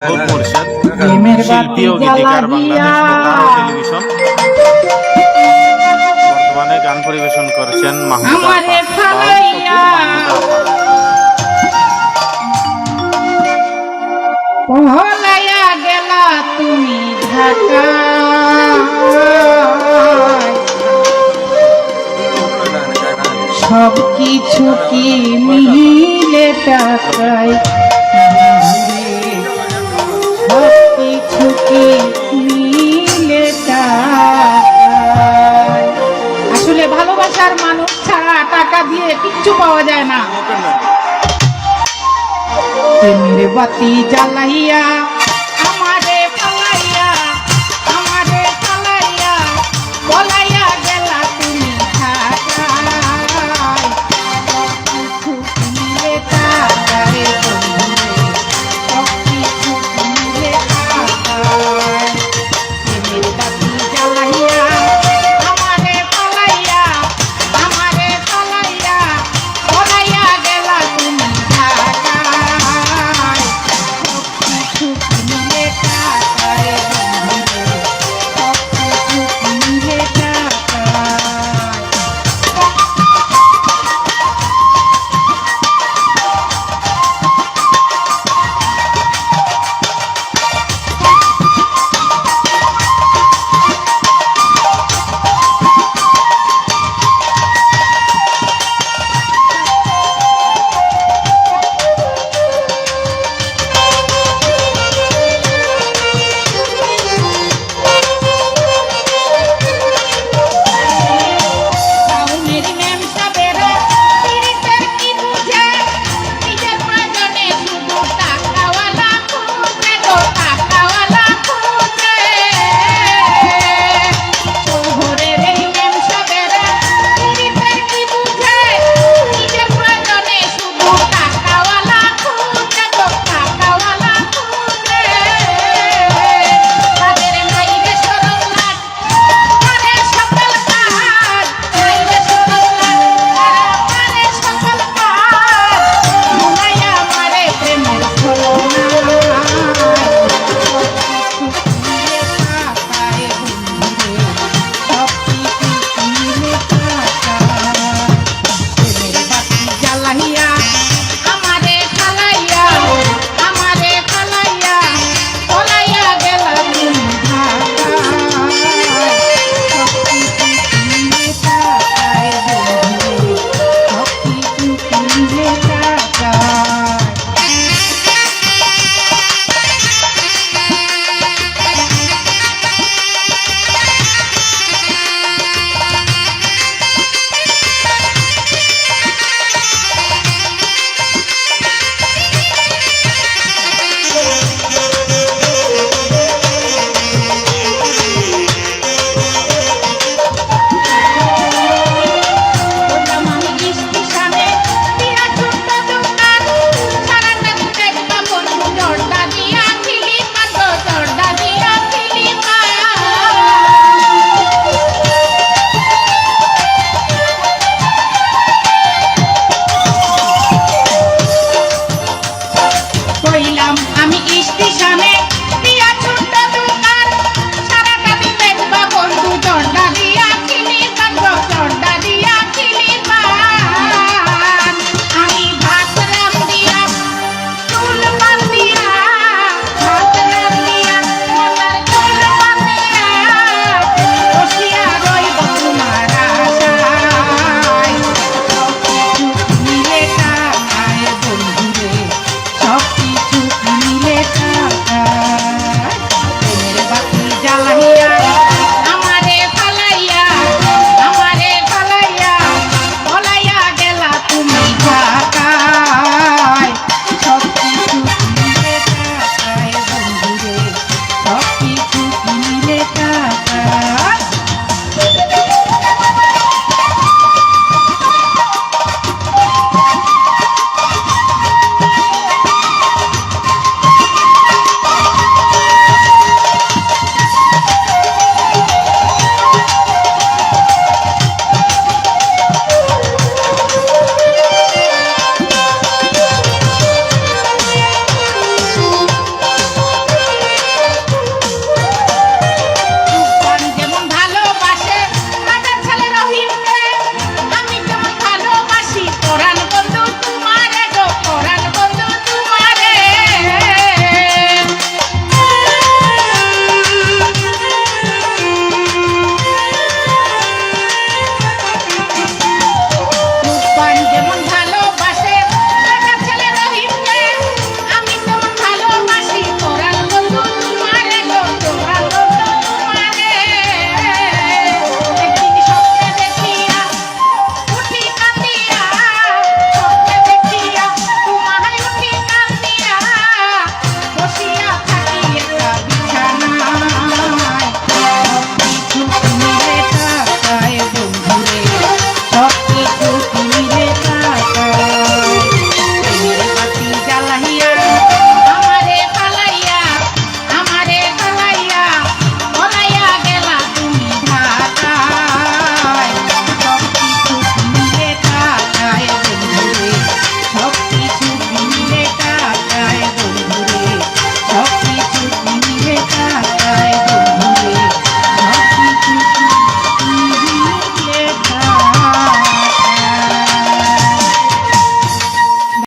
পরিষদ শিল্পী ও গীতিকার বাংলাদেশ বেতার ও টেলিভিশন বর্তমানে গান পরিবেশন করছেন মাহমুদা পহলাইয়া গেলা তুমি ঢাকা সব কিছু কি মিলে টাকায় সব কিছু কি মিলে টাকায় আসলে ভালোবাসার মানুষ ছাড়া টাকা দিয়ে কিচ্ছু পাওয়া যায় না। প্রেমের বাতি জ্বালাইয়া আমারে ফালাইয়া বলাইয়া গেলা তুমি ঢাকায় সব কিছু মিলে টাকায় সব কিছু মিলে টাকায় প্রেমের বাতি জ্বালাইয়া আমারে ফালাইয়া বলাইয়া গেলা তুমি ঢাকায় সব কিছু মিলে টাকায় সব কিছু মিলে টাকায় টাউনের মেমসাবেরা তিরিশের কি বুঝে নিজের প্রয়োজনে শুধু টাকাওয়ালা খুঁজে গো টাকাওয়ালা খুঁজে শহরের এই মেমসাবেরা তিরিশের কি বুঝে নিজের প্রয়োজনে শুধু টাকাওয়ালা খুঁজে গো টাকাওয়ালা খুঁজে তাদের নাই রে শরম লাজ করে সকল কাজ নাই রে শরম লাজ করে সকল কাজ ঘুমাইয়া মারে প্রেমের ছলনা সব কিছু মিলে টাকায় প্রেমের বাতি জ্বালাইয়া আমারে ফালাইয়া বলাইয়া গেলা তুমি ঢাকায় সব কিছু মিলে টাকায় সব কিছু মিলে টাকায় বললাম আমি স্টেশনে দিয়া ছোট্ট দোকান সারা রাত দেখবা বন্ধু দরজা দিয়া খিলিপা গো দরজা দিয়া খিলিপা কইলাম আমি স্টেশনে